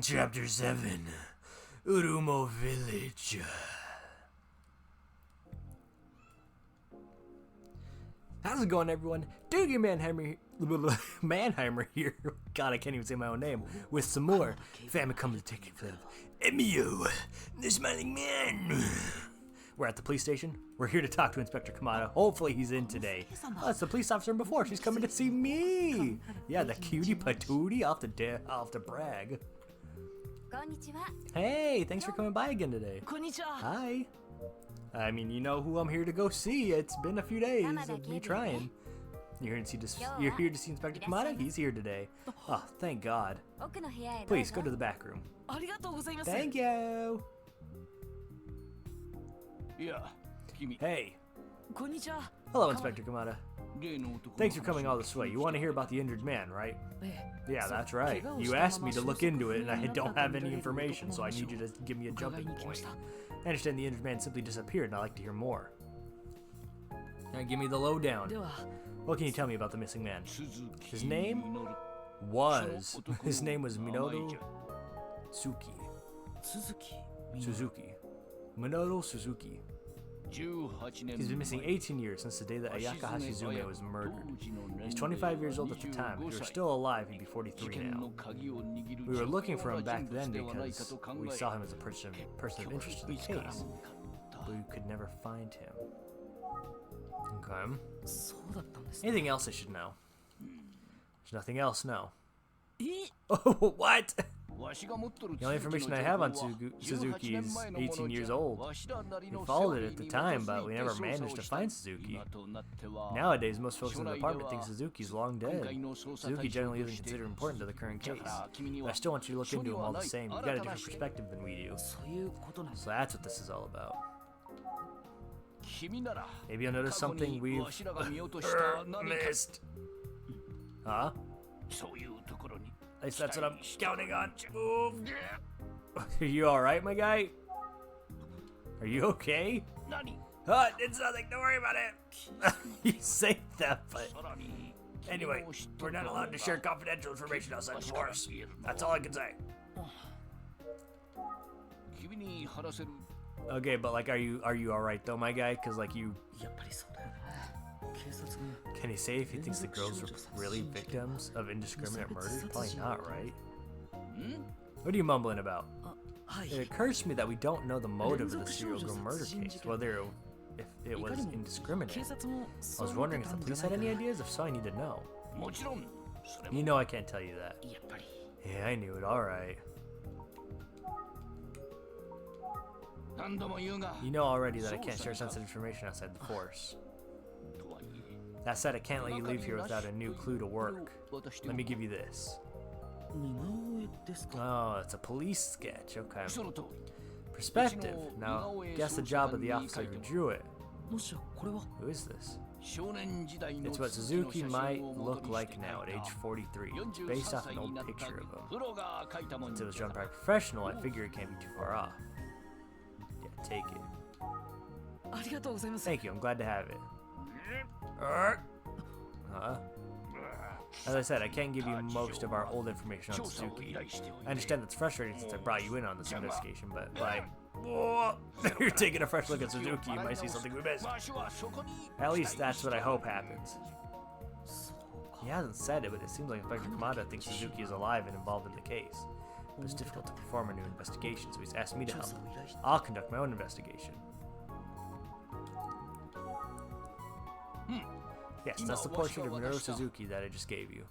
Chapter 7 Urumo Village. How's it going, everyone? Doogie Mannheimer here. God, I can't even say my own name. With some more Famicom Detective Club. Emio, the smiling man. We're at the police station. We're here to talk to Inspector Kamada. Hopefully he's in today. Oh, it's the police officer from before. She's coming to see me. Yeah, the cutie patootie. I'll have to brag. Hey, thanks for coming by again today. Hi. I mean, you know who I'm here to go see. It's been a few days of me trying. You're here to see Inspector Kamada? He's here today. Oh, thank God. Please, go to the back room. Thank you. Hey. Hello, Inspector Kamada. Thanks for coming all this way. You want to hear about the injured man, right? Yeah, that's right. You asked me to look into it, and I don't have any information, so I need you to give me a jumping point. I understand the injured man simply disappeared, and I'd like to hear more. Now, give me the lowdown. What can you tell me about the missing man? His name was Minoru Suzuki. Minoru Suzuki. He's been missing 18 years since the day that Ayaka Hashizume was murdered. He's 25 years old at the time. If he were still alive, he'd be 43 now. We were looking for him back then because we saw him as a person of interest in the case, but we could never find him. Okay. Anything else I should know? There's nothing else, no. Oh, what? The only information I have on Suzuki is 18 years old. We followed it at the time, but we never managed to find Suzuki. Nowadays, most folks in the department think Suzuki's long dead. Suzuki generally isn't considered important to the current case. But I still want you to look into him all the same. You've got a different perspective than we do. So that's what this is all about. Maybe you'll notice something we've missed. Huh? At least that's what I'm counting on. Move. Are you alright, my guy? Are you okay? It's nothing. Don't worry about it. You say that, but... Anyway, we're not allowed to share confidential information outside the force. That's all I can say. Okay, but like, are you alright though, my guy? Cause like you... Can he say if he thinks the girls were really victims of indiscriminate murder? Probably not, right? What are you mumbling about? It occurs to me that we don't know the motive of the serial girl murder case, whether if it was indiscriminate. I was wondering if the police had any ideas. If so, I need to know. You know I can't tell you that. Yeah, I knew it. Alright. You know already that I can't share sensitive information outside the force. That said, I can't let you leave here without a new clue to work. Let me give you this. Oh, it's a police sketch. Okay. Perspective. Now, guess the job of the officer who drew it. Who is this? It's what Suzuki might look like now at age 43. It's based off an old picture of him. Since it was drawn by a professional, I figure it can't be too far off. Yeah, take it. Thank you, I'm glad to have it. As I said, I can't give you most of our old information on Suzuki. I understand that's frustrating since I brought you in on this investigation, but like, if you're taking a fresh look at Suzuki, you might see something we missed. At least that's what I hope happens. He hasn't said it, but it seems like Inspector Kamada thinks Suzuki is alive and involved in the case. But it's difficult to perform a new investigation, so he's asked me to help. I'll conduct my own investigation. Yes, that's the portrait of Minoru Suzuki that I just gave you.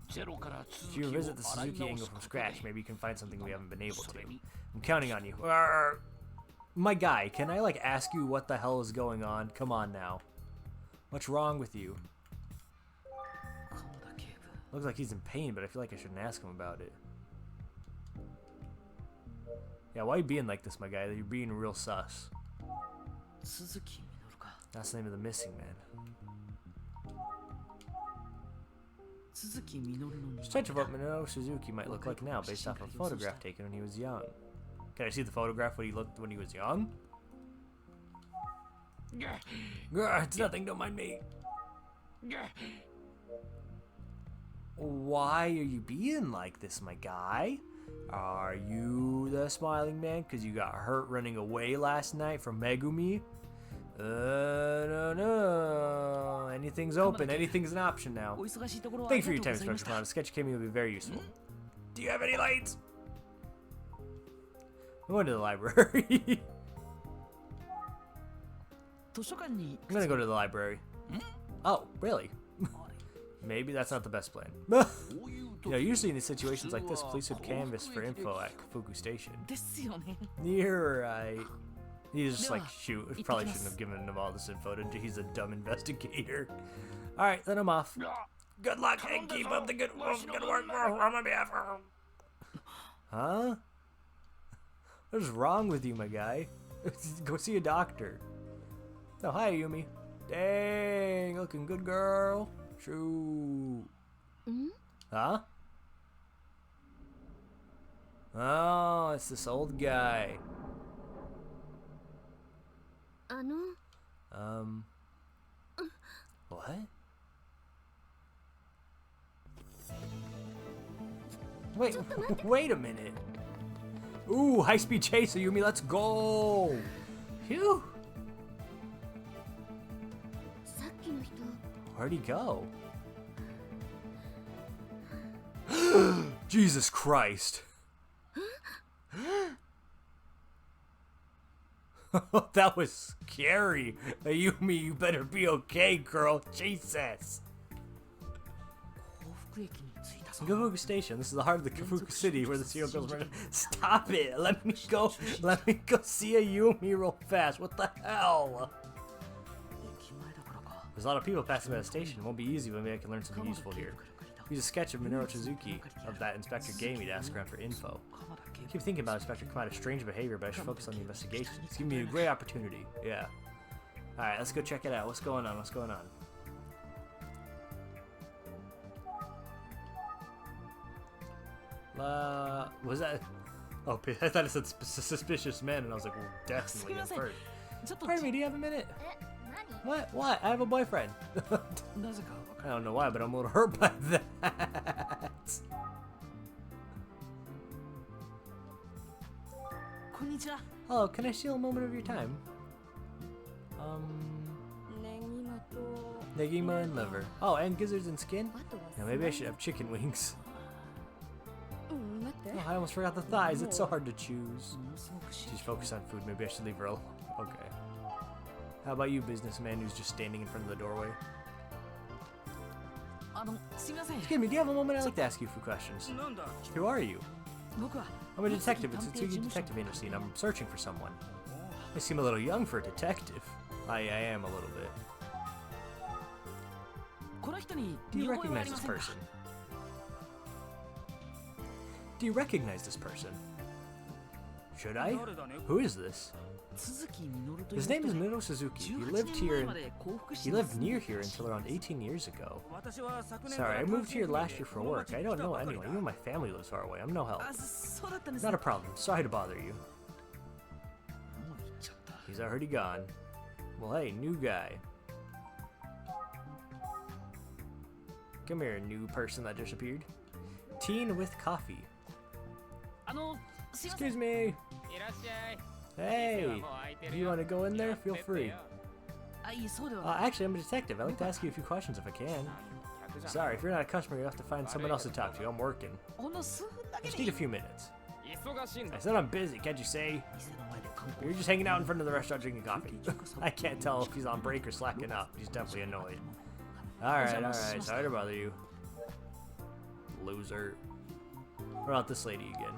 If you revisit the Suzuki angle from scratch, maybe you can find something we haven't been able to. I'm counting on you. My guy, can I like ask you what the hell is going on? Come on now. What's wrong with you? Looks like he's in pain, but I feel like I shouldn't ask him about it. Yeah, why are you being like this, my guy? You're being real sus. That's the name of the missing man. Sketch of what Minoru Suzuki might look like now based off a photograph taken when he was young. Can I see the photograph when he looked when he was young? It's nothing, don't mind me. Why are you being like this, my guy? Are you the smiling man because you got hurt running away last night from Megumi? No. Anything's open. Anything's an option now. Thank you for your time, Inspector Kamada. Sketch Kamio will be very useful. Do you have any lights? I'm going to the library. I'm gonna go to the library. Oh, really? Maybe that's not the best plan. You know, usually in situations like this, police would canvass for info at Fuku Station. You're right. He's just like, shoot, probably shouldn't have given him all this info. He's a dumb investigator. Alright, then I'm off. Good luck and keep up the good work on my behalf. Huh? What's wrong with you, my guy? Go see a doctor. Oh, hi, Yumi. Dang, looking good, girl. Shoot. Huh? Oh, it's this old guy. What? Wait a minute. Ooh, high-speed chase, Yumi, let's go. Phew. Where'd he go? Jesus Christ. That was scary. Yumi, you better be okay, girl. Jesus. Kafuku Station. This is the heart of the Kafuku City where the serial kills murder. Stop it. Let me go see a Yumi real fast. What the hell? There's a lot of people passing by the station. It won't be easy, but maybe I can learn something useful here. Use a sketch of Minoru Suzuki of that Inspector gave me to ask around for info. I keep thinking about Inspector Kamada's strange behavior, but I should focus on the investigation. It's giving me a great opportunity. Yeah. Alright, let's go check it out. What's going on? Was that... Oh, I thought it said suspicious men, and I was like, well, definitely him first. Pardon me, do you have a minute? What? I have a boyfriend. I don't know why, but I'm a little hurt by that. Hello, can I steal a moment of your time? Negima and liver. Oh, and gizzards and skin? Now maybe I should have chicken wings. Oh, I almost forgot the thighs. It's so hard to choose. She's focused on food. Maybe I should leave her alone. Okay. How about you, businessman who's just standing in front of the doorway? Excuse me, do you have a moment? I'd like to ask you a few questions. Who are you? I'm a detective. It's a Tsugi detective agency, and I'm searching for someone. I seem a little young for a detective. I am a little bit. Do you recognize this person? Do you recognize this person? Should I? Who is this? His name is Minoru Suzuki. He lived near here until around 18 years ago. Sorry, I moved here last year for work. I don't know anyone. Even my family lives far away. I'm no help. Not a problem. Sorry to bother you. He's already gone. Well, hey, new guy. Come here, new person that just appeared. Teen with coffee. Excuse me. Hey, do you want to go in there? Feel free. Actually, I'm a detective. I'd like to ask you a few questions if I can. Sorry, if you're not a customer, you have to find someone else to talk to. I'm working. I just need a few minutes. I said I'm busy, can't you say? You're just hanging out in front of the restaurant drinking coffee. I can't tell if he's on break or slacking up. He's definitely annoyed. Alright. Sorry to bother you. Loser. What about this lady again?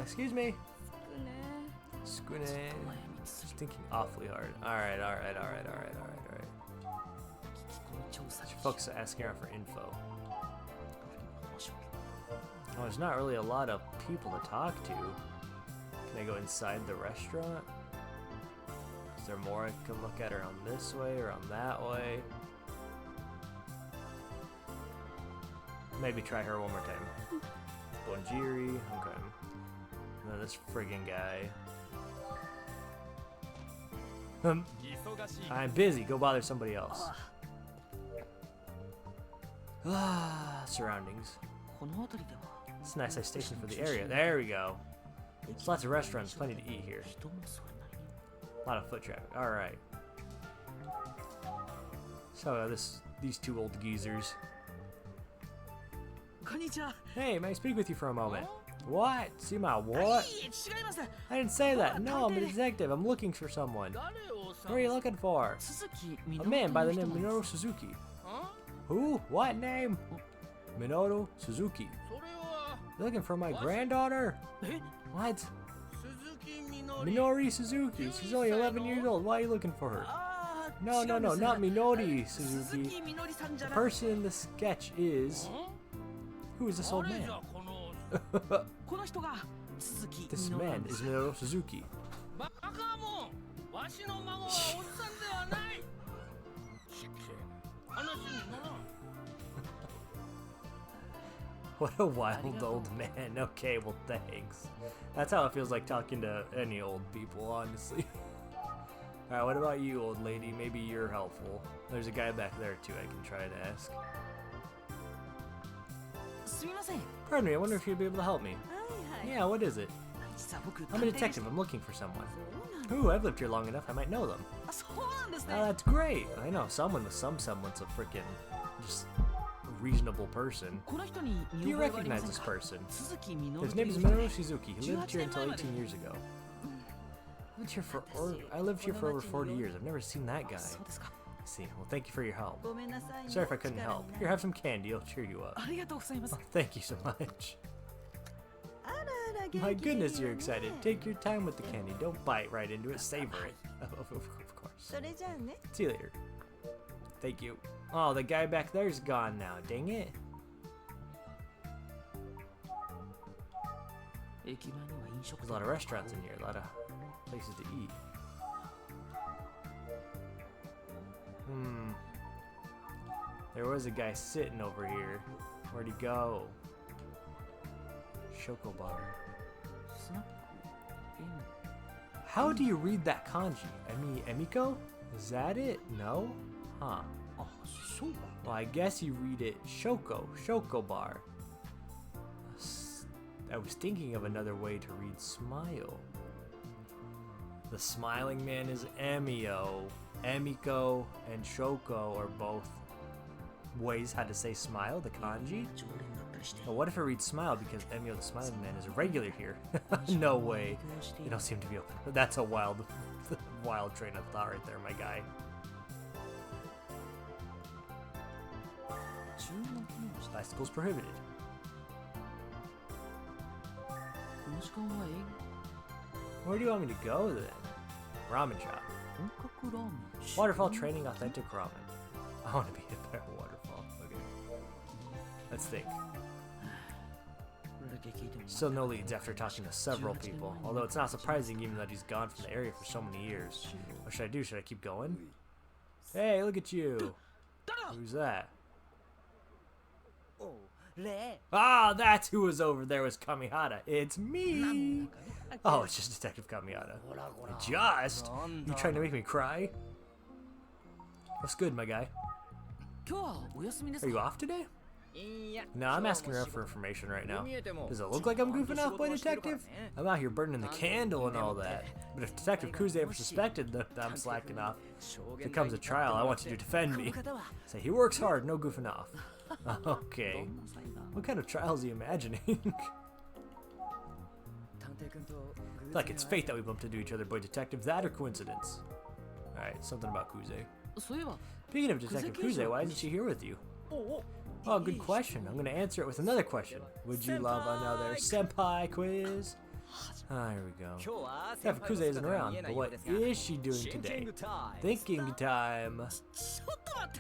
Excuse me. Skune. She's thinking awfully hard. Alright. She focus on asking her for info. Oh, there's not really a lot of people to talk to. Can I go inside the restaurant? Is there more I can look at around this way, around that way? Maybe try her one more time. Bonjiri, okay. And then this friggin' guy. I'm busy. Go bother somebody else. Surroundings. It's a nice station for the area. There we go. There's lots of restaurants, plenty to eat here. A lot of foot traffic. All right. So these two old geezers. Hey, may I speak with you for a moment? What? See my what? I didn't say that. No, I'm a detective. I'm looking for someone. What are you looking for? A man by the name of Minoru Suzuki. Who? What name? Minoru Suzuki. Looking for my granddaughter? What? Minori Suzuki. She's only 11 years old. Why are you looking for her? No, not Minori Suzuki. The person in the sketch is... Who is this old man? This man is Minoru Suzuki. What a wild old man. Okay, well thanks. That's how it feels like talking to any old people, honestly. Alright, what about you, old lady? Maybe you're helpful. There's a guy back there too I can try to ask. Pardon me, I wonder if you'd be able to help me. Yeah, what is it? I'm a detective, I'm looking for someone. Ooh, I've lived here long enough, I might know them. That's great. I know someone with some semblance of frickin' just a reasonable person. Do you recognize this person? His name is Minoru Suzuki. He lived here until 18 years ago. I lived here for over 40 years. I've never seen that guy. I see. Well, thank you for your help. Sorry if I couldn't help. Here, have some candy. It'll cheer you up. Oh, thank you so much. My goodness, you're excited. Take your time with the candy. Don't bite right into it. Savor it. Of course. See you later. Thank you. Oh, the guy back there's gone now. Dang it. There's a lot of restaurants in here. A lot of places to eat. There was a guy sitting over here. Where'd he go? Shoko bar. How do you read that kanji? Emiko? Is that it? No? Huh. Well, I guess you read it Shoko bar. I was thinking of another way to read smile. The smiling man is Emio. Emiko and Shoko are both ways how to say smile, the kanji. But what if I read smile because Emio the smiling man is a regular here? No way. They don't seem to be open. That's a wild train of thought right there, my guy. Bicycles prohibited. Where do you want me to go then? Ramen shop. Waterfall training authentic ramen. I want to be a better waterfall. Okay. Let's think. Still no leads after talking to several people, although it's not surprising given that he's gone from the area for so many years. What should I do? Should I keep going? Hey, look at you. Who's that? Ah, that's who was over there was Kamihara. It's me! Oh, it's just Detective Kamihara. Just? You trying to make me cry? What's good, my guy? Are you off today? No, I'm asking around for information right now. Does it look like I'm goofing off, boy detective? I'm out here burning the candle and all that. But if Detective Kuze ever suspected that I'm slacking off, if it comes to trial, I want you to defend me. Say he works hard, no goofing off. Okay. What kind of trial is he imagining? Like it's fate that we bumped into each other, boy detective. That or coincidence? Alright, something about Kuze. Speaking of Detective Kuze, why isn't she here with you? Oh, good question. I'm gonna answer it with another question. Would you love another senpai quiz? Ah, here we go. Detective Kuze isn't around, but what is she doing today? Thinking time.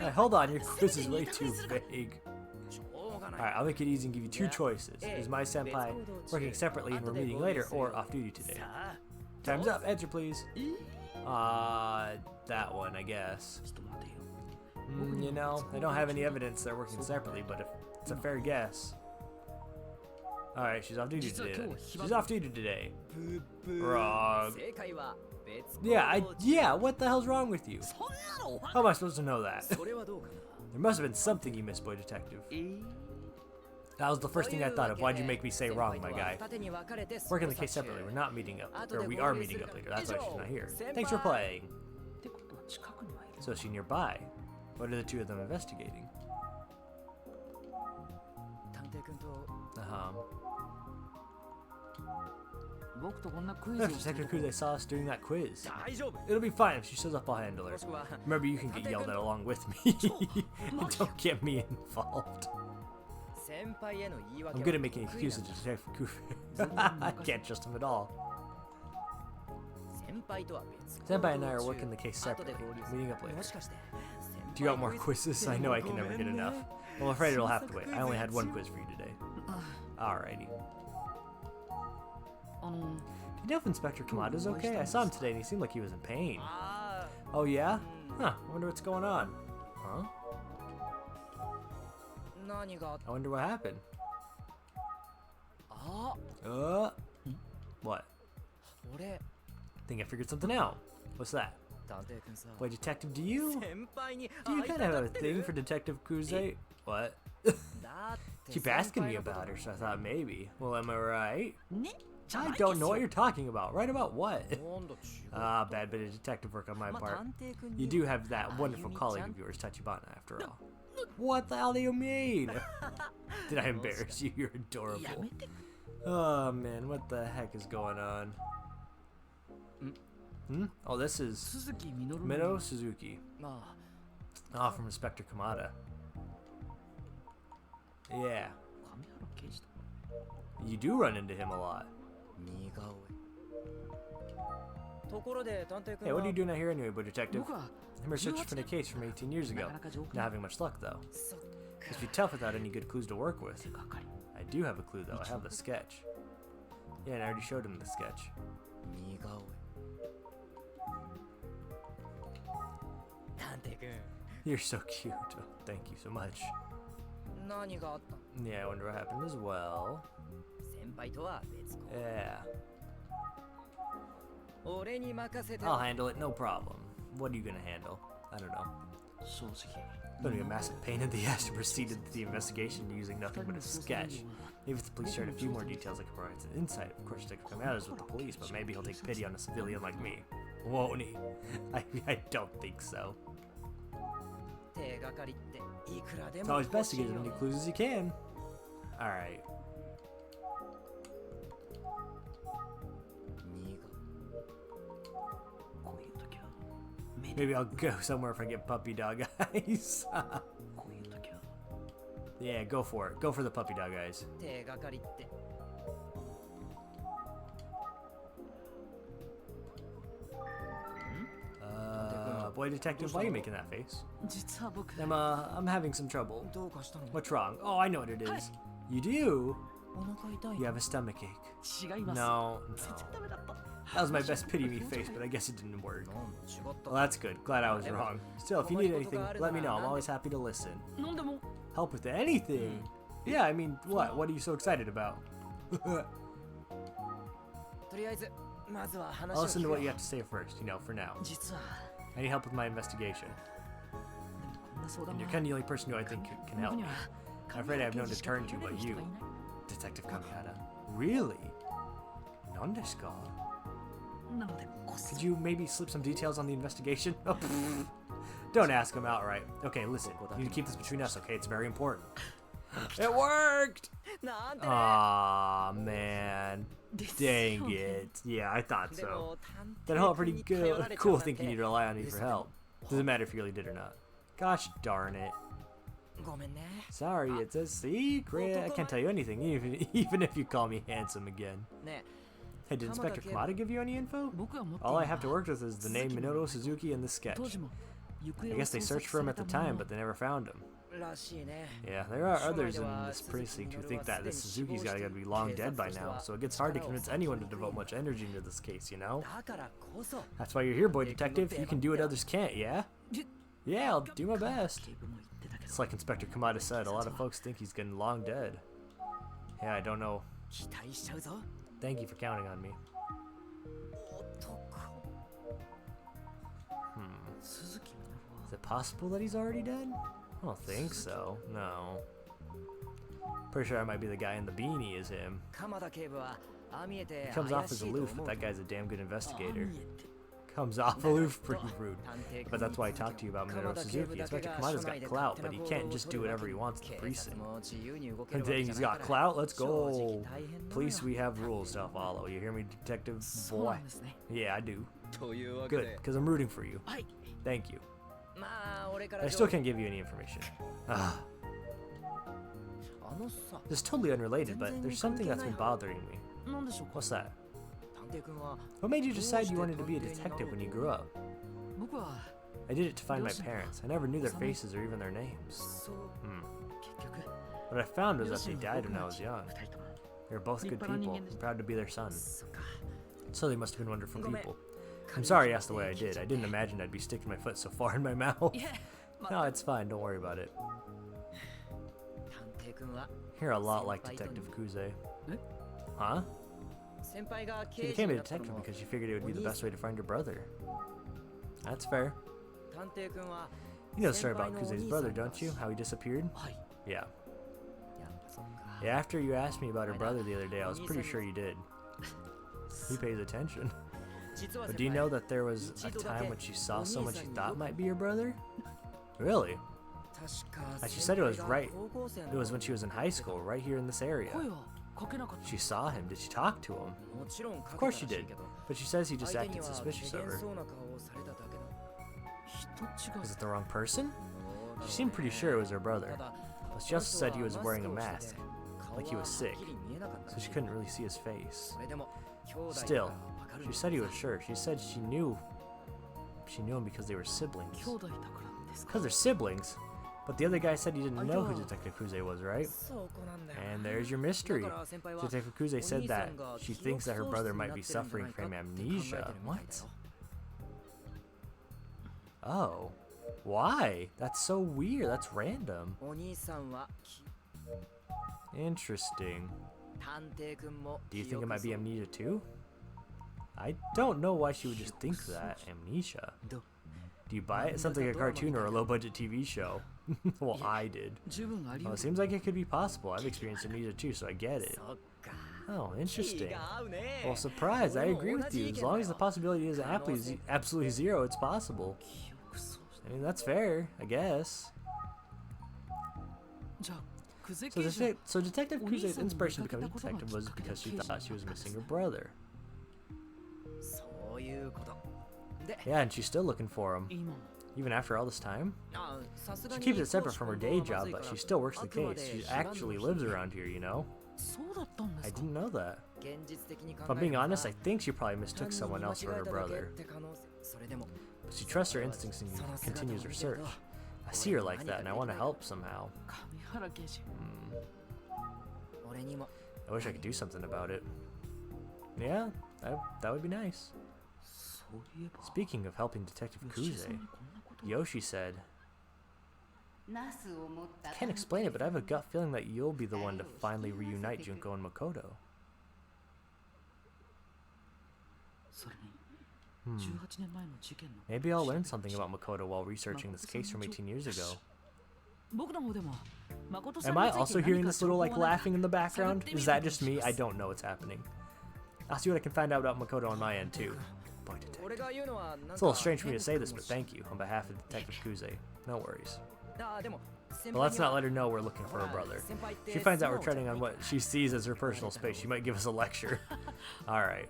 Right, hold on, your quiz is way too vague. Alright, I'll make it easy and give you two choices. Is my senpai working separately and we're meeting later, or off duty today? Time's up. Answer, please. That one, I guess. You know, I don't have any evidence they're working separately, but if it's a fair guess. Alright, she's off duty today then. She's off duty today. Wrong. Yeah, what the hell's wrong with you? How am I supposed to know that? There must have been something you missed, boy detective. That was the first thing I thought of. Why'd you make me say wrong, my guy? Working the case separately. We're not meeting up. Or we are meeting up later. That's why she's not here. Thanks for playing. So is she nearby? What are the two of them investigating? Detective Kuze saw us doing that quiz. It'll be fine if she shows up. I'll handle her. Remember, you can get yelled at along with me. Don't get me involved. I'm good at making excuses to Detective Kuze. I can't trust him at all. Senpai and I are working the case separately. Meeting up later. Do you want more quizzes? I know I can never get enough. Well, I'm afraid it'll have to wait. I only had one quiz for you today. Alrighty. Do you know if Inspector Kamada's okay? I saw him today and he seemed like he was in pain. Oh yeah? Huh, I wonder what's going on. Huh? I wonder what happened. What? I think I figured something out. What's that? Boy detective, do you kind of have a thing for Detective Kuze? What? Keep asking me about her, so I thought maybe. Well, am I right? I don't know what you're talking about. Right about what? Bad bit of detective work on my part. You do have that wonderful colleague of yours, Tachibana, after all. What the hell do you mean? Did I embarrass you? You're adorable. Oh man, what the heck is going on? Oh, this is Minoru Suzuki. Oh, from Inspector Kamada. Yeah. You do run into him a lot. Hey, what are you doing out here anyway, boy detective? I'm researching for the case from 18 years ago. Not having much luck, though. Must be tough without any good clues to work with. I do have a clue, though. I have the sketch. Yeah, and I already showed him the sketch. You're so cute. Oh, thank you so much. Yeah, I wonder what happened as well. Yeah. I'll handle it, no problem. What are you gonna handle? I don't know. Don't be a massive pain in the ass to proceed with the investigation using nothing but a sketch. Maybe if the police shared a few more details, I could provide some insight. Of course, Detective Kamada's with the police, but maybe he'll take pity on a civilian like me. Won't he? I don't think so. It's always best to get as many clues as you can. Alright. Maybe I'll go somewhere if I get puppy dog eyes. Yeah, go for it. Go for the puppy dog eyes. Boy detective, why are you making that face? I'm having some trouble. What's wrong? Oh, I know what it is. You do? You have a stomachache. No. That was my best pity me face, but I guess it didn't work. Well, that's good. Glad I was wrong. Still, if you need anything, let me know. I'm always happy to listen. Help with anything? Yeah, I mean, what? What are you so excited about? I'll listen to what you have to say first, for now. I need help with my investigation. And you're kind of the only person who I think can help me. I'm afraid I have no one to turn to but you, Detective Kamihara. Really? Nandeska? Could you maybe slip some details on the investigation? Oh, don't ask him outright. Okay, listen. You need to keep this between us, okay? It's very important. It worked! Aw, man. Dang it. Yeah, I thought so. That helped pretty good. Cool thinking you'd rely on me for help. Doesn't matter if you really did or not. Gosh darn it. Sorry, it's a secret. I can't tell you anything, even if you call me handsome again. Hey, did Inspector Kamada give you any info? All I have to work with is the name Minoru Suzuki and the sketch. I guess they searched for him at the time, but they never found him. Yeah, there are others in this precinct who think that this Suzuki's gotta be long dead by now, so it gets hard to convince anyone to devote much energy into this case, That's why you're here, boy detective. You can do what others can't, yeah? Yeah, I'll do my best. It's like Inspector Kamada said, a lot of folks think he's getting long dead. Yeah, I don't know. Thank you for counting on me. Is it possible that he's already dead? I don't think so. No. Pretty sure I might be the guy in the beanie is him. He comes off as aloof, but that guy's a damn good investigator. Comes off aloof, pretty rude. But that's why I talked to you about Minoru Suzuki. Inspector Kamada's got clout, but he can't just do whatever he wants in the precinct. And dang, he's got clout? Let's go. Police, we have rules to follow. You hear me, detective boy? Yeah, I do. Good, because I'm rooting for you. Thank you. I still can't give you any information. This is totally unrelated, but there's something that's been bothering me. What's that? What made you decide you wanted to be a detective when you grew up? I did it to find my parents. I never knew their faces or even their names. What I found was that they died when I was young. They were both good people. I'm proud to be their son. So they must have been wonderful people. I'm sorry I asked the way I did. I didn't imagine I'd be sticking my foot so far in my mouth. No, it's fine. Don't worry about it. You're a lot like Detective Kuze. Huh? She became a detective because she figured it would be the best way to find your brother. That's fair. You know the story about Kuze's brother, don't you? How he disappeared? Yeah. Yeah, after you asked me about her brother the other day, I was pretty sure you did. He pays attention. But do you know that there was a time when she saw someone she thought might be your brother? Really? And she said it was when she was in high school, right here in this area. She saw him. Did she talk to him? Of course she did. But she says he just acted suspicious of her. Is it the wrong person? She seemed pretty sure it was her brother. But she also said he was wearing a mask, like he was sick, so she couldn't really see his face. Still, she said he was sure. She said she knew him because they were siblings. Because they're siblings? But the other guy said he didn't know who Detective Kuze was, right? And there's your mystery. Detective Kuze said that she thinks that her brother might be suffering from amnesia. What? Oh. Why? That's so weird. That's random. Interesting. Do you think it might be amnesia too? I don't know why she would just think that. Amnesia. Do you buy it? It sounds like a cartoon or a low-budget TV show. Well, I did. Well, it seems like it could be possible. I've experienced amnesia too, so I get it. Oh, interesting. Well, surprise, I agree with you. As long as the possibility is absolutely zero, it's possible. I mean, that's fair, I guess. So Detective Kuze's inspiration to become a detective was because she thought she was missing her brother. Yeah, and she's still looking for him. Even after all this time? She keeps it separate from her day job, but she still works the case. She actually lives around here, you know? I didn't know that. If I'm being honest, I think she probably mistook someone else for her brother. But she trusts her instincts and continues her search. I see her like that, and I want to help somehow. I wish I could do something about it. Yeah, that would be nice. Speaking of helping Detective Kuze, Yoshi said, I can't explain it, but I have a gut feeling that you'll be the one to finally reunite Junko and Makoto. Maybe I'll learn something about Makoto while researching this case from 18 years ago. Am I also hearing this little laughing in the background? Is that just me? I don't know what's happening. I'll see what I can find out about Makoto on my end too. Boy, detective. It's a little strange for me to say this, but thank you on behalf of Detective Kuze. No worries. But let's not let her know we're looking for her brother. If she finds out we're treading on what she sees as her personal space, she might give us a lecture. Alright.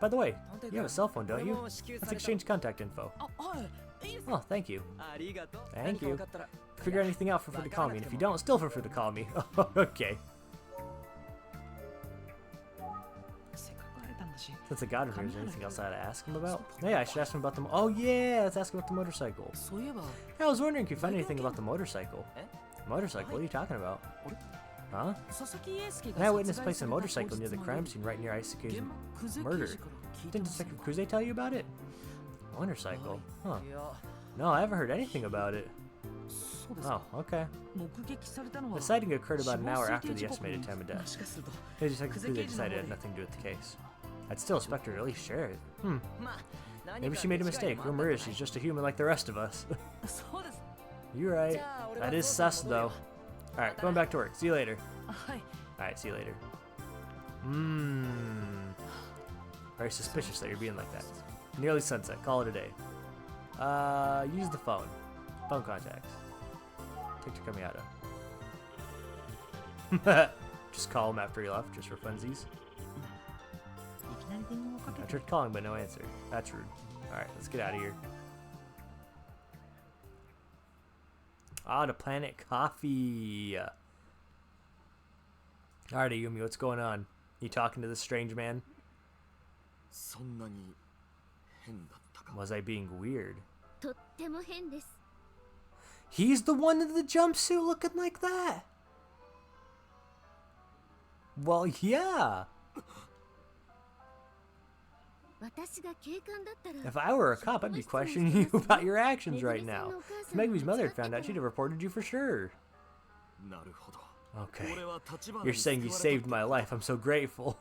By the way, you have a cell phone, don't you? Let's exchange contact info. Oh, thank you. Thank you. If you figure anything out, feel free to call me, and if you don't, still feel free to call me. Okay. Since I got him here, is there anything else I had to ask him about? Yeah, I should ask him about the oh yeah, let's ask him about the motorcycle. Yeah, I was wondering if you found anything about the motorcycle. Motorcycle? What are you talking about? Huh? An eyewitness placed a motorcycle near the crime scene right near Isuke's murder. Didn't Detective Kuze tell you about it? Motorcycle? Huh. No, I haven't heard anything about it. Oh, okay. The sighting occurred about an hour after the estimated time of death. Detective Kuze decided it had nothing to do with the case. I'd still expect her to at least share it. Maybe she made a mistake. Rumor is she's just a human like the rest of us. You're right. That is sus, though. Alright, going back to work. See you later. Alright, see you later. Very suspicious that you're being like that. Nearly sunset. Call it a day. Use the phone. Phone contacts. Take to Kamihara. Just call him after he left, just for funsies. I tried calling, but no answer. That's rude. Alright, let's get out of here. Ah, the Planet Coffee. Alright, Ayumi, what's going on? You talking to this strange man? Was I being weird? He's the one in the jumpsuit looking like that? Well, yeah. If I were a cop, I'd be questioning you about your actions right now. If Megumi's mother had found out, she'd have reported you for sure. Okay. You're saying you saved my life. I'm so grateful.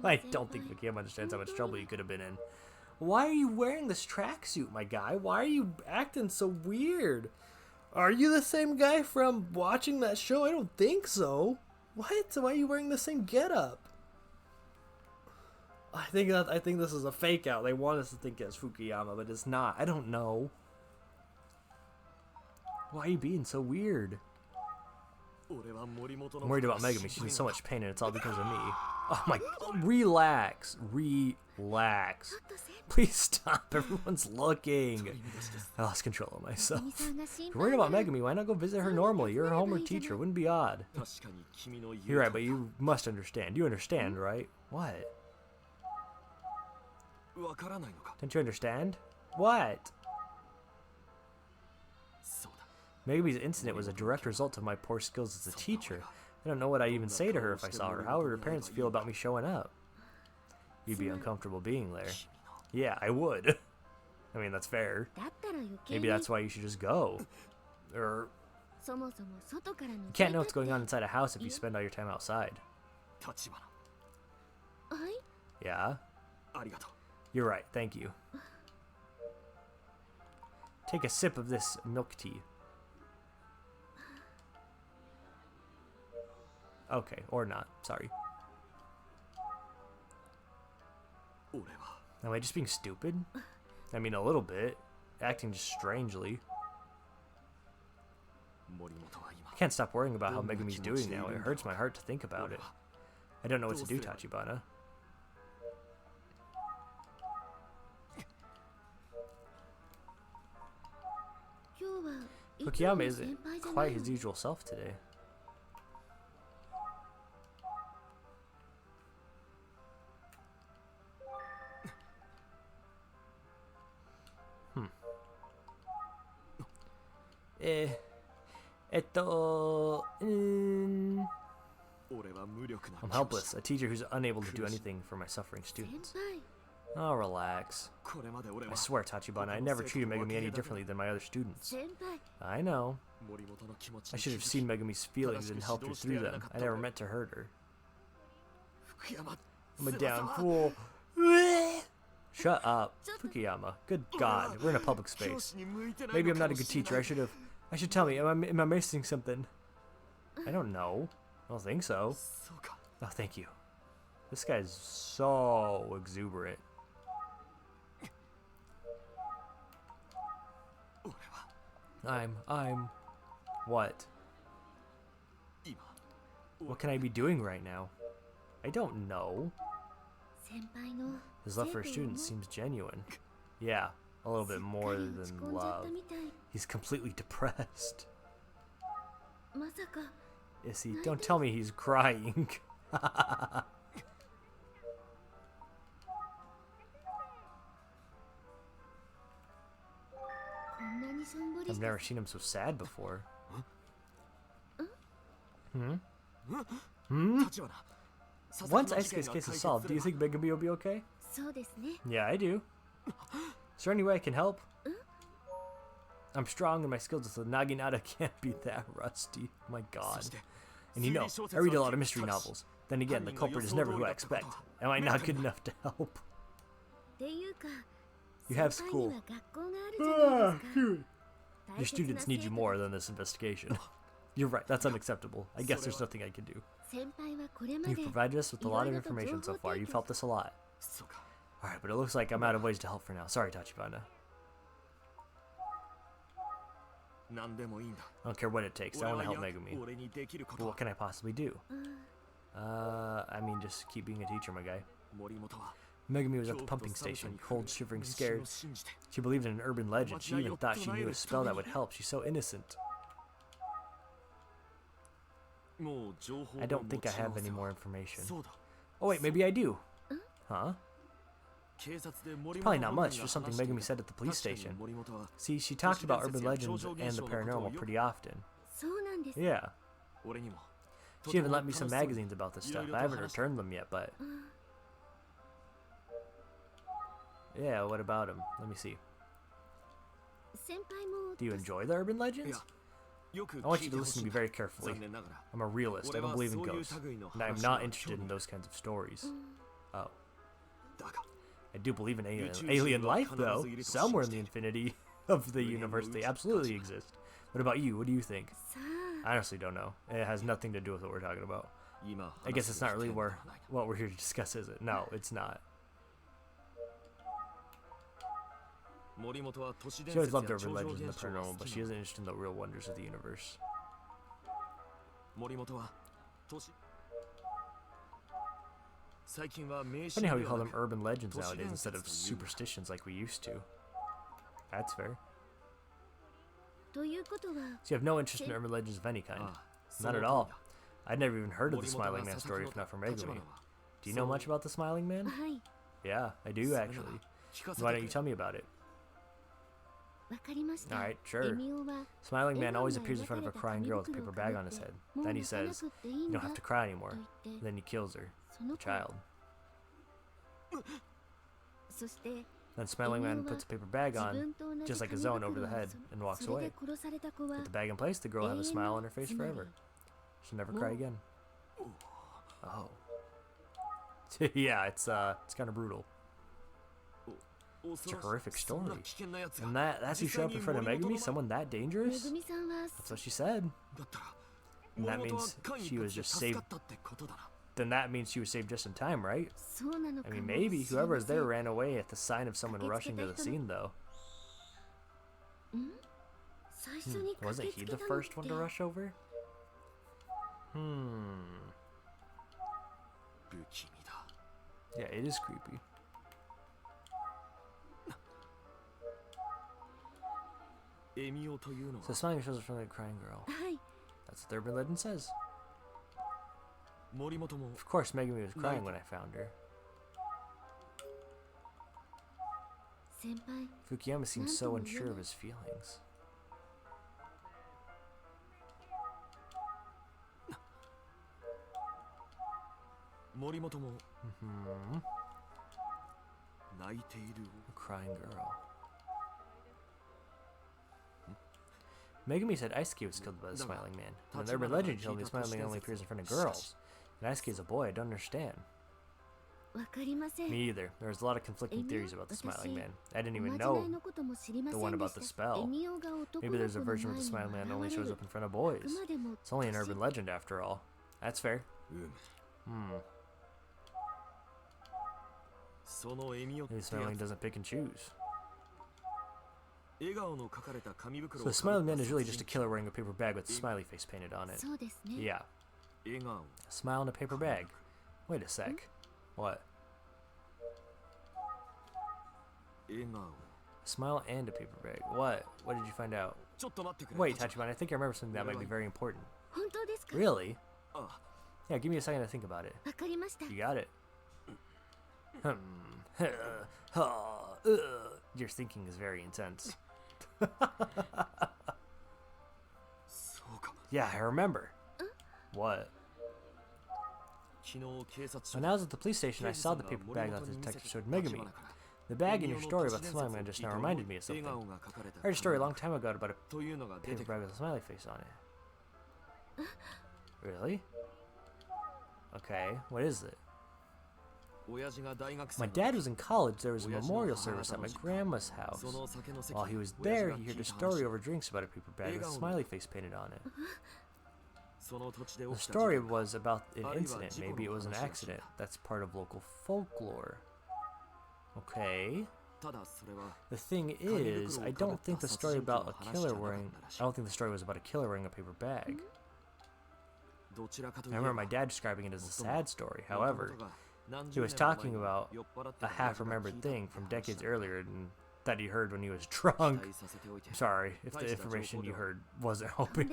I don't think Fukuyama understands how much trouble you could have been in. Why are you wearing this tracksuit, my guy? Why are you acting so weird? Are you the same guy from watching that show? I don't think so. What? Why are you wearing the same getup? I think this is a fake out. They want us to think it's Fukuyama, but it's not. I don't know. Why are you being so weird? I'm worried about Megumi. She's in so much pain, and it's all because of me. Oh my... Relax. Relax. Please stop. Everyone's looking. I lost control of myself. If you're worried about Megumi, why not go visit her normally? You're a homework teacher. Wouldn't be odd. You're right, but you must understand. You understand, right? What? Don't you understand? What? Megumi's incident was a direct result of my poor skills as a teacher. I don't know what I'd even say to her if I saw her. How would her parents feel about me showing up? You'd be uncomfortable being there. Yeah, I would. I mean, that's fair. Maybe that's why you should just go. Or... You can't know what's going on inside a house if you spend all your time outside. Yeah? You're right, thank you. Take a sip of this milk tea. Okay, or not. Sorry. Am I just being stupid? I mean, a little bit. Acting just strangely. I can't stop worrying about how Megumi's doing now. It hurts my heart to think about it. I don't know what to do, Tachibana. Fukuyama isn't quite his usual self today. I'm helpless, a teacher who's unable to do anything for my suffering students. Oh, relax. I swear, Tachibana, I never treated Megumi any differently than my other students. I know. I should have seen Megumi's feelings and helped her through them. I never meant to hurt her. I'm a damn fool. Shut up. Fukuyama. Good God, we're in a public space. Maybe I'm not a good teacher. I should tell me, am I missing something? I don't know. I don't think so. Oh, thank you. This guy's so exuberant. What? What can I be doing right now? I don't know. His love for his students seems genuine. Yeah, a little bit more than love. He's completely depressed. Is he? Don't tell me he's crying. I've never seen him so sad before. Once Isuke's case is solved, do you think Megumi will be okay? Yeah, I do. Is there any way I can help? I'm strong and my skills with the Naginata can't be that rusty. Oh my God. And you know, I read a lot of mystery novels. Then again, the culprit is never who I expect. Am I not good enough to help? You have school. Your students need you more than this investigation. You're right, that's unacceptable. I guess there's nothing I can do. You've provided us with a lot of information so far. You've helped us a lot. Alright, but it looks like I'm out of ways to help for now. Sorry, Tachibana. I don't care what it takes. I want to help Megumi. But what can I possibly do? I mean, just keep being a teacher, my guy. Megumi was at the pumping station, cold, shivering, scared. She believed in an urban legend. She even thought she knew a spell that would help. She's so innocent. I don't think I have any more information. Oh wait, maybe I do. Huh? It's probably not much, just something Megumi said at the police station. See, she talked about urban legends and the paranormal pretty often. Yeah. She even lent me some magazines about this stuff. I haven't returned them yet, but... Yeah, what about them? Let me see. Do you enjoy the urban legends? I want you to listen to me very carefully. I'm a realist. I don't believe in ghosts. And I'm not interested in those kinds of stories. Oh. I do believe in alien life, though. Somewhere in the infinity of the universe, they absolutely exist. What about you? What do you think? I honestly don't know. It has nothing to do with what we're talking about. I guess it's not really what we're here to discuss, is it? No, it's not. She always loved urban legends and the paranormal, but she isn't interested in the real wonders of the universe. Funny how we call them urban legends nowadays instead of superstitions like we used to. That's fair. So you have no interest in urban legends of any kind? Not at all. I'd never even heard of the Smiling Man story if not from Megumi. Do you know much about the Smiling Man? Yeah, I do actually. Why don't you tell me about it? Alright, sure. Smiling Man always appears in front of a crying girl with a paper bag on his head. Then he says, "You don't have to cry anymore." Then he kills her, the child. Then Smiling Man puts a paper bag on, just like his own, over the head, and walks away. With the bag in place, the girl will have a smile on her face forever. She'll never cry again. Oh. Yeah, it's kind of brutal. It's a horrific story. And that's who showed up in front of Megumi? Someone that dangerous? That's what she said. And that means she was just saved. Then that means she was saved just in time, right? I mean, maybe. Whoever was there ran away at the sign of someone rushing to the scene, though. Wasn't he the first one to rush over? Yeah, it is creepy. So Smiling shows us from the crying girl. That's what the urban legend says. Of course, Megumi was crying when I found her. Fukuyama seems so unsure of his feelings. A crying girl. Megumi said Aisuke was killed by the Smiling Man. And in the urban legend, told me the Smiling Man only appears in front of girls. And Aisuke is a boy. I don't understand. Me either. There's a lot of conflicting theories about the Smiling Man. I didn't even know the one about the spell. Maybe there's a version where the Smiling Man only shows up in front of boys. It's only an urban legend after all. That's fair. Maybe the Smiling Man doesn't pick and choose. So the Smiling Man is really just a killer wearing a paper bag with a smiley face painted on it. Yeah. A smile in a paper bag. Wait a sec. What? A smile and a paper bag. What? What did you find out? Wait, Tachibana, I think I remember something that might be very important. Really? Yeah, give me a second to think about it. You got it. Your thinking is very intense. Yeah, I remember. What? When I was at the police station, I saw the paper bag that the detective showed Megumi. The bag in your story about the Smiling Man just now reminded me of something. I heard a story a long time ago about a paper bag with a smiley face on it. Really? Okay, what is it? My dad was in college. There was a memorial service at my grandma's house. While he was there, he heard a story over drinks about a paper bag with a smiley face painted on it. The story was about an incident. Maybe it was an accident. That's part of local folklore. Okay. The thing is, I don't think the story was about a killer wearing a paper bag. I remember my dad describing it as a sad story. However, he was talking about a half-remembered thing from decades earlier and that he heard when he was drunk. I'm sorry if the information you heard wasn't hoping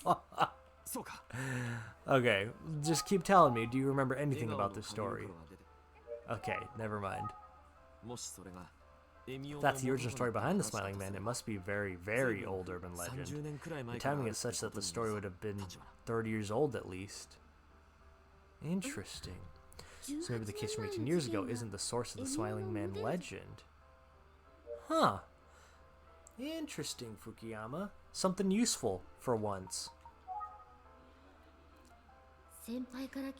for. Okay, just keep telling me. Do you remember anything about this story? Okay, never mind. If that's the original story behind the Smiling Man, it must be a very, very old urban legend. The timing is such that the story would have been 30 years old at least. Interesting. So maybe the case from 18 years ago isn't the source of the Smiling Man legend. Huh. Interesting, Fukuyama. Something useful, for once.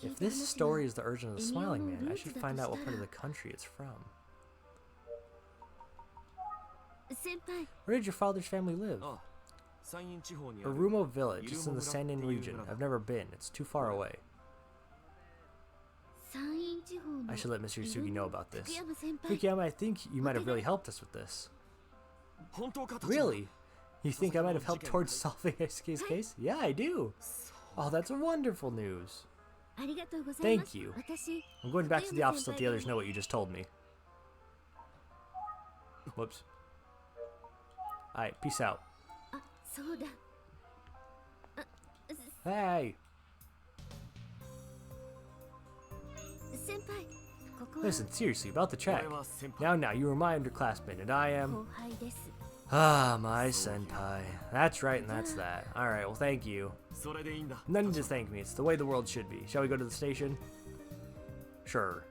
If this story is the origin of the Smiling Man, I should find out what part of the country it's from. Where did your father's family live? Irumo Village. It's in the Sannin region. I've never been. It's too far away. I should let Mr. Yusugi know about this. Fukuyama, I think you might have really helped us with this. Really? You think I might have helped towards solving Isuke's case? Yeah, I do. Oh, that's wonderful news. Thank you. I'm going back to the office to let the others know what you just told me. Whoops. Alright, peace out. Hey! Listen, seriously, about the check. Now, you were my underclassman, and I am... Ah, my senpai. That's right, and that's that. Alright, well, thank you. No need to thank me. It's the way the world should be. Shall we go to the station? Sure.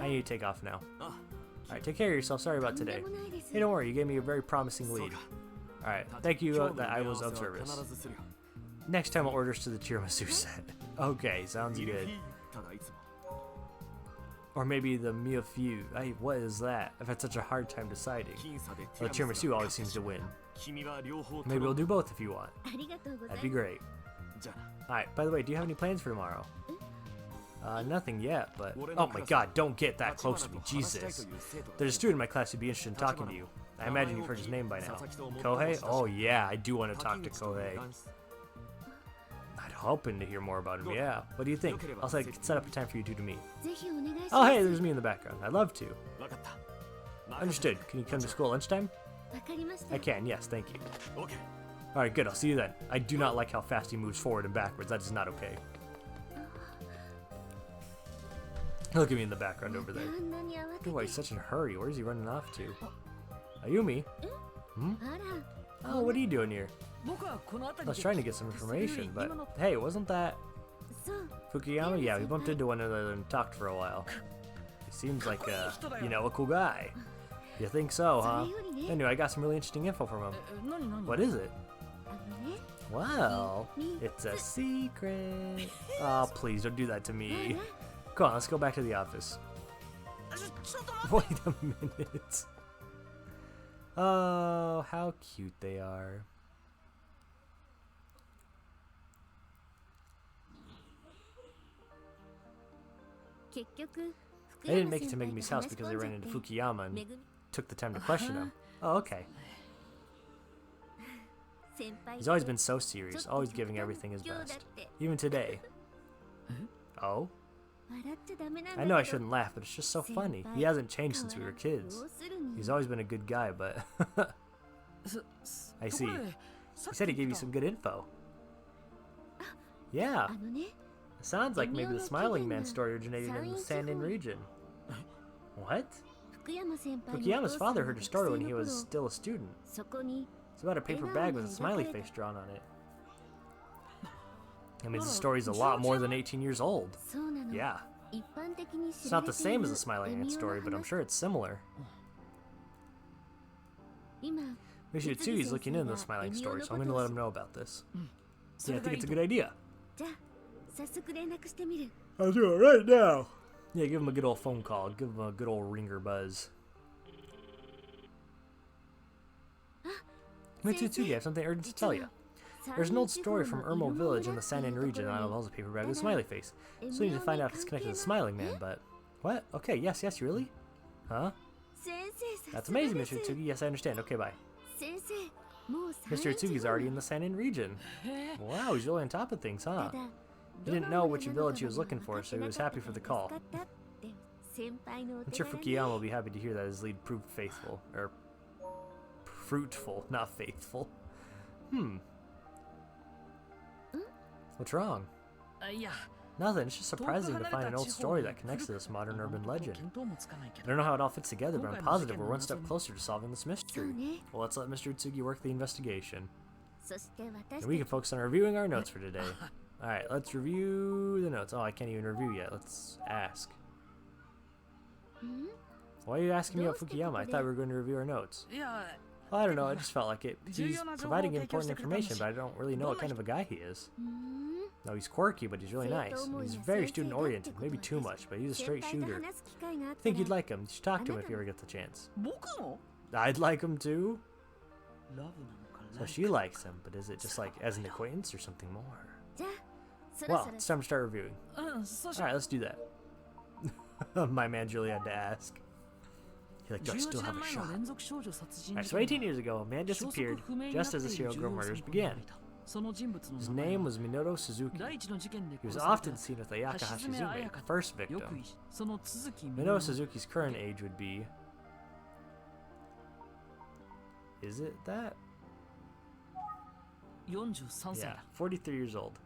I need to take off now. Alright, take care of yourself. Sorry about today. Hey, don't worry. You gave me a very promising lead. Alright, thank you that I was of service. Next time I'll order to the tiramisu set. Okay, sounds good. Or maybe the EMIOOOOO. What is that? I've had such a hard time deciding. Well, the tiramisu always seems to win. Maybe we'll do both if you want. That'd be great. Alright, by the way, do you have any plans for tomorrow? Nothing yet, but... Oh my god, don't get that close to me, Jesus. There's a student in my class who'd be interested in talking to you. I imagine you've heard his name by now. Kohei? Oh yeah, I do want to talk to Kohei. I'm hoping to hear more about him, yeah. What do you think? I'll set up a time for you two to meet. Oh hey, there's me in the background. I'd love to. Understood. Can you come to school lunchtime? I can, yes, thank you. Alright, good, I'll see you then. I do not like how fast he moves forward and backwards. That is not okay. Look at me in the background over there. Oh, he's such in a hurry. Where is he running off to? Ayumi? Hmm? Oh, what are you doing here? I was trying to get some information, but hey, wasn't that Fukuyama? Yeah, we bumped into one another and talked for a while. He seems like you know, a cool guy. You think so, huh? Anyway, I got some really interesting info from him. What is it? Well, it's a secret. Oh, please don't do that to me. Come on, let's go back to the office. Wait a minute. Oh, how cute they are. They didn't make it to Megumi's house because they ran into Fukuyama and took the time to question him. Oh, okay. He's always been so serious, always giving everything his best. Even today. Oh? I know I shouldn't laugh, but it's just so funny. He hasn't changed since we were kids. He's always been a good guy, but... I see. He said he gave you some good info. Yeah. It sounds like maybe the Smiling Man story originated in the Sannin region. What? Fukuyama's father heard a story when he was still a student. It's about a paper bag with a smiley face drawn on it. That means the story's a lot more than 18 years old. Yeah. It's not the same as the Smiling Man story, but I'm sure it's similar. Mr. Itsugi's looking into the Smiling story, so I'm going to let him know about this. Yeah, I think it's a good idea. I'll do it right now. Yeah, give him a good old phone call. Give him a good old ringer buzz. Mitsuki, I have something urgent to tell you. There's an old story from Emio village in the Sanin region on a paperback with a smiley face. So you need to find out if it's connected to the smiling man, but... What? Okay, yes, really? Huh? That's amazing, Mr. Utsugi. Yes, I understand. Okay, bye. Mr. Utsugi's already in the Sanin region. Wow, he's really on top of things, huh? He didn't know which village he was looking for, so he was happy for the call. I'm sure Fukuyama will be happy to hear that his lead proved faithful. Or... fruitful, not faithful. What's wrong? Nothing, it's just surprising to find an old story that connects to this modern urban legend. I don't know how it all fits together, but I'm positive we're one step closer to solving this mystery. Well, let's let Mr. Utsugi work the investigation. And we can focus on reviewing our notes for today. Alright, let's review the notes. Oh, I can't even review yet. Let's ask. Why are you asking me about Fukuyama? I thought we were going to review our notes. Well, I don't know, I just felt like it. He's providing important information, but I don't really know what kind of a guy he is. No, he's quirky, but he's really nice. And he's very student-oriented, maybe too much, but he's a straight shooter. I think you'd like him. You should talk to him if you ever get the chance. I'd like him too. So she likes him, but is it just like as an acquaintance or something more? Well, it's time to start reviewing. Alright, let's do that. My man Julie had to ask. He's like, do I still have a shot? Alright, so 18 years ago, a man disappeared just as the serial girl murders began. His name was Minoru Suzuki. He was often seen with Ayaka Hashizume, the first victim. Minoru Suzuki's current age would be... Is it that? Yeah, 43 years old.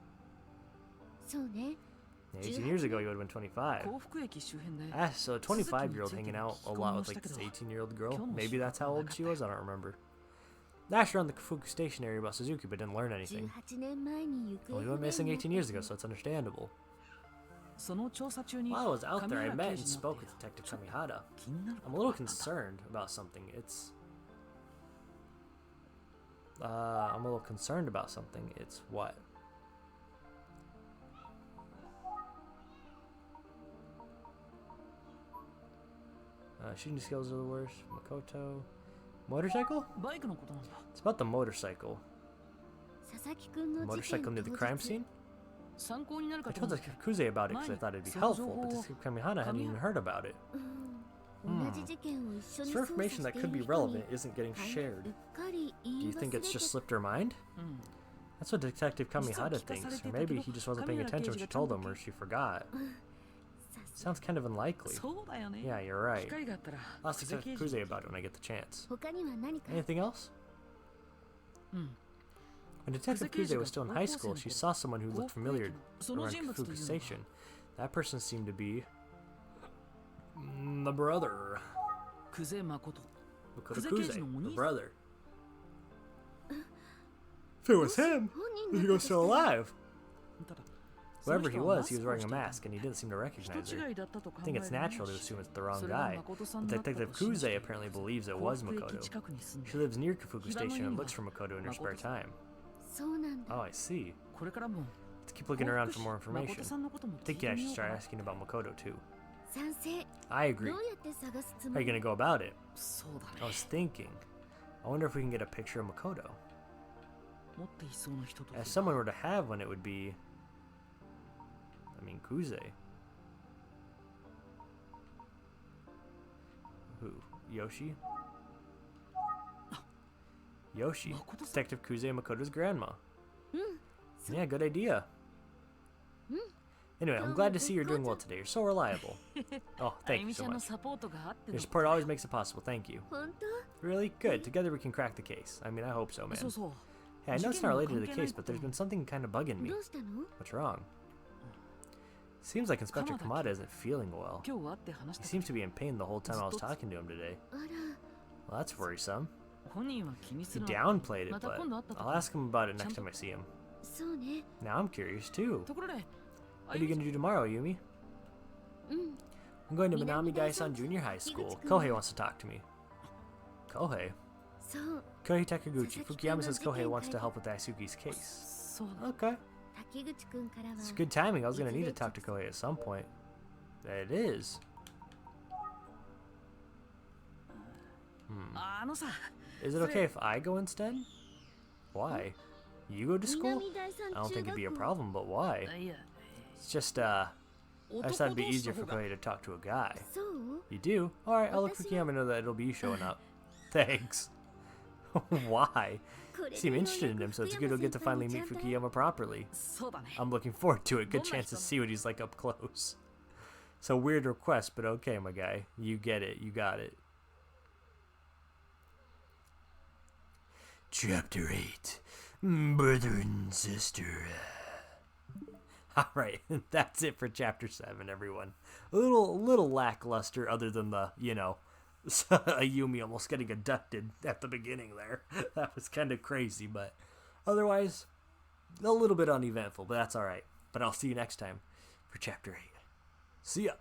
Yeah, 18 years ago, he would have been 25. Ah, so a 25-year-old hanging out a lot with like this 18-year-old girl. Maybe that's how old she was, I don't remember. Asked around the Fuku station area about Suzuki, but didn't learn anything. Well, he went missing 18 years ago, so it's understandable. While I was out there, I met and spoke with Detective Kamihara. I'm a little concerned about something. I'm a little concerned about something. It's what? Shooting skills are the worst. Makoto. Motorcycle? It's about the motorcycle. Motorcycle near the crime scene? I told Kuze about it because I thought it'd be helpful, but this Kamihara hadn't even heard about it. So information that could be relevant isn't getting shared. Do you think it's just slipped her mind? That's what Detective Kamihara thinks, or maybe he just wasn't paying attention when she told him, or she forgot. Sounds kind of unlikely. Yeah, you're right. I'll ask Detective Kuze about it when I get the chance. Anything else? When Detective Kuze was still in high school, she saw someone who looked familiar around Fuku Station. That person seemed to be... the brother. Makoto Kuze, the brother. If it was him, then he was still alive. Whoever he was wearing a mask, and he didn't seem to recognize her. I think it's natural to assume it's the wrong guy, but Detective Kuze apparently believes it was Makoto. She lives near Fuku Station and looks for Makoto in her spare time. Oh, I see. Let's keep looking around for more information. I think I should start asking about Makoto too. I agree. How are you gonna go about it? I was thinking, I wonder if we can get a picture of Makoto. If someone were to have one, it would be... Kuze. Who? Yoshi? Yoshi. Detective Kuze and Makoto's grandma. Yeah, good idea. Anyway, I'm glad to see you're doing well today. You're so reliable. Oh, thank you so much. Your support always makes it possible. Thank you. Really? Good. Together we can crack the case. I hope so, man. Hey, I know it's not related to the case, but there's been something kind of bugging me. What's wrong? Seems like Inspector Kamada isn't feeling well. He seems to be in pain the whole time I was talking to him today. Well, that's worrisome. He downplayed it, but I'll ask him about it next time I see him. Now I'm curious too. What are you going to do tomorrow, Yumi? I'm going to Minami Daisan Junior High School. Kohei wants to talk to me. Kohei? Kohei Takaguchi. Fukuyama says Kohei wants to help with Daisuke's case. Okay. It's good timing. I was going to need to talk to Kohei at some point. It is. Is it okay if I go instead? Why? You go to school? I don't think it'd be a problem, but why? It's just, I just thought it'd be easier for Kohei to talk to a guy. You do? Alright, I'll let Fukuyama know that it'll be you showing up. Thanks. Why? You seem interested in him, so it's good he'll get to finally meet Fukuyama properly. I'm looking forward to it. Good chance to see what he's like up close. So weird request, but okay, my guy. You get it. You got it. Chapter 8. Brother and sister. Alright, that's it for Chapter 7, everyone. A little lackluster other than the, you know, Ayumi almost getting abducted at the beginning there. That was kind of crazy, but otherwise, a little bit uneventful, but that's alright. But I'll see you next time for Chapter 8. See ya!